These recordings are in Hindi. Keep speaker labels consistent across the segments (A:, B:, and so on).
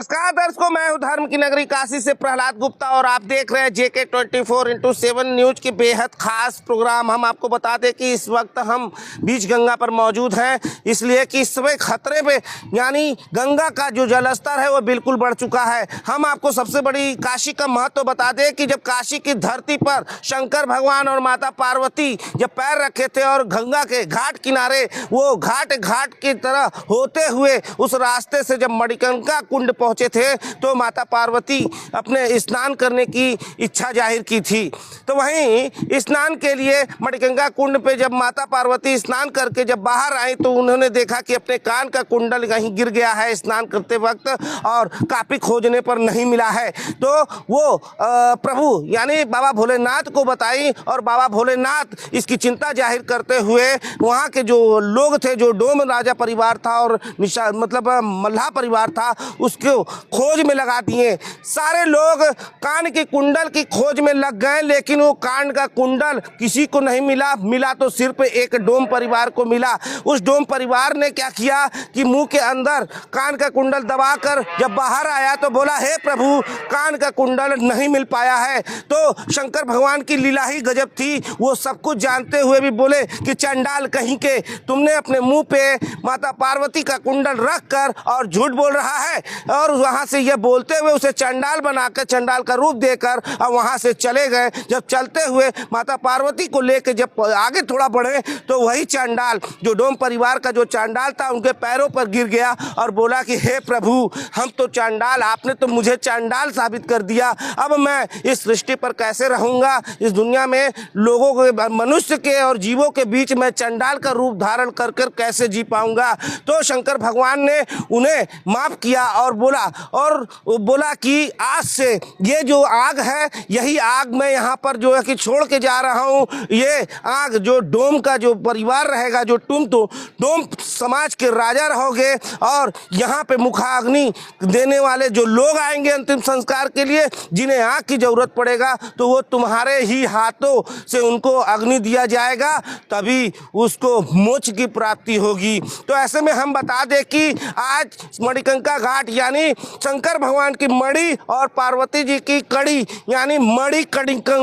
A: नमस्कार दर्शकों, मैं हूं धर्म की नगरी काशी से प्रहलाद गुप्ता और आप देख रहे हैं JK 24/7 न्यूज की बेहद खास प्रोग्राम। हम आपको बता दें कि इस वक्त हम बीच गंगा पर मौजूद हैं, इसलिए कि इस समय खतरे पे यानी गंगा का जो जलस्तर है वो बिल्कुल बढ़ चुका है। हम आपको सबसे बड़ी काशी का महत्व बता दें कि जब काशी की धरती पर शंकर भगवान और माता पार्वती जब पैर रखे थे और गंगा के घाट किनारे वो घाट की तरह होते हुए उस रास्ते से जब मणिकर्णिका कुंड पहुंचे थे तो माता पार्वती अपने स्नान करने की इच्छा जाहिर की थी। तो वहीं स्नान के लिए मणिकर्णिका कुंड पे जब माता पार्वती स्नान करके जब बाहर आई तो उन्होंने देखा कि अपने कान का कुंडल कहीं गिर गया है स्नान करते वक्त और काफी खोजने पर नहीं मिला है। तो वो प्रभु यानी बाबा भोलेनाथ को बताई और बाबा भोलेनाथ इसकी चिंता जाहिर करते हुए वहाँ के जो लोग थे, जो डोम राजा परिवार था और मतलब मल्लाह परिवार था, उसको खोज में लगा दिए। सारे लोग कान के कुंडल की खोज में लग गए, लेकिन वो कान का कुंडल किसी को नहीं मिला तो सिर्फ एक डोम परिवार को मिला। उस डोम परिवार ने क्या किया कि मुंह के अंदर कान का कुंडल दबाकर जब बाहर आया तो बोला, हे प्रभु, कान का कुंडल नहीं मिल पाया है। तो शंकर भगवान की लीला ही गजब थी। वो सब कुछ जानते हुए भी बोले कि चंडाल कहीं के, तुमने अपने मुंह पे माता पार्वती का कुंडल रख कर और झूठ बोल रहा है। और वहां से ये बोलते हुए उसे चंडाल बनाकर, चंडाल का रूप देकर और वहां से चले गए। जब चलते हुए माता पार्वती को लेकर जब आगे थोड़ा बढ़े तो वही चंडाल, जो डोम परिवार का जो चंडाल था, उनके पैरों पर गिर गया और बोला कि हे प्रभु, हम तो चंडाल, आपने तो मुझे चंडाल साबित कर दिया। अब मैं इस सृष्टि पर कैसे रहूंगा? इस दुनिया में लोगों के, मनुष्य के और जीवों के बीच में चंडाल का रूप धारण कर कैसे जी पाऊंगा? तो शंकर भगवान ने उन्हें माफ किया और बोला कि आज से ये जो आग है, यही आग मैं यहाँ पर जो है कि छोड़ के जा रहा हूँ। ये आग जो डोम का जो परिवार रहेगा, जो तुम तो डोम समाज के राजा रहोगे और यहाँ पे मुखाग्नि देने वाले जो लोग आएंगे अंतिम संस्कार के लिए, जिन्हें आग की जरूरत पड़ेगा, तो वो तुम्हारे ही हाथों से उनको अग्नि दिया जाएगा, तभी उसको मोक्ष की प्राप्ति होगी। तो ऐसे में हम बता दें कि आज मणिकर्णिका घाट यानी शंकर भगवान की मणि और पार्वती जी की कड़ी यानी मणिकर्णिका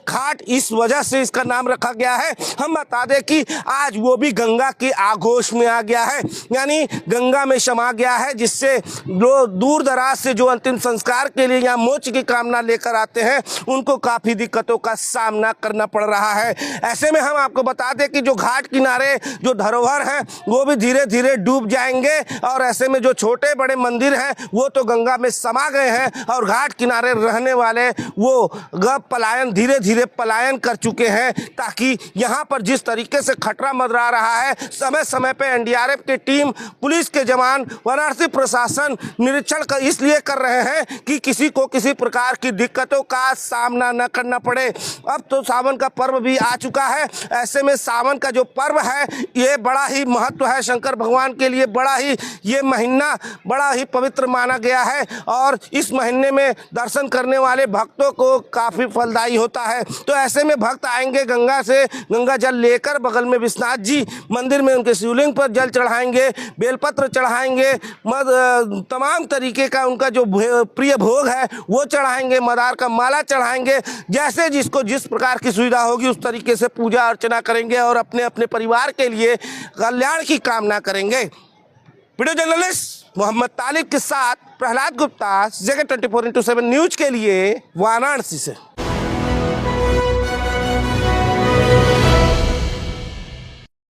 A: घाट, इस वजह से इसका नाम रखा गया है। हम बता दें कि आज वो भी गंगा के आगोश में आ गया है, यानी गंगा में समा गया है, जिससे जो दूर दराज से जो अंतिम संस्कार के लिए यहाँ मोक्ष की कामना लेकर आते हैं, उनको काफी दिक्कतों का सामना करना पड़ रहा है। ऐसे में हम आपको बता दें कि जो घाट किनारे जो धरोहर हैं वो भी धीरे धीरे डूब जाएंगे और ऐसे में जो छोटे बड़े मंदिर हैं वो तो गंगा में समा गए हैं और घाट किनारे रहने वाले वो पलायन, धीरे धीरे पलायन कर चुके हैं, ताकि यहाँ पर जिस तरीके से खतरा मंडरा रहा है, समय समय पे NDRF की टीम, पुलिस के जवान, वाराणसी प्रशासन निरीक्षण इसलिए कर रहे हैं कि किसी को किसी प्रकार की दिक्कतों का सामना न करना पड़े। अब तो सावन का पर्व भी आ चुका है। ऐसे में सावन का जो पर्व है ये बड़ा ही महत्व है शंकर भगवान के लिए, बड़ा ही ये महीना बड़ा ही पवित्र माना गया है और इस महीने में दर्शन करने वाले भक्तों को काफी फलदायी होता है। तो ऐसे में भक्त आएंगे गंगा से गंगा जल लेकर, बगल में विश्वनाथ जी मंदिर में उनके शिवलिंग पर जल चढ़ाएंगे, बेलपत्र चढ़ाएंगे, तमाम तरीके का उनका जो प्रिय भोग है वो चढ़ाएंगे, मदार का माला चढ़ाएंगे। जैसे जिसको जिस प्रकार की सुविधा होगी उस तरीके से पूजा अर्चना करेंगे और अपने अपने परिवार के लिए कल्याण की कामना करेंगे। वीडियो जर्नलिस्ट मोहम्मद तालिब के साथ प्रहलाद गुप्ता, JK 24/7 न्यूज के लिए वाराणसी से।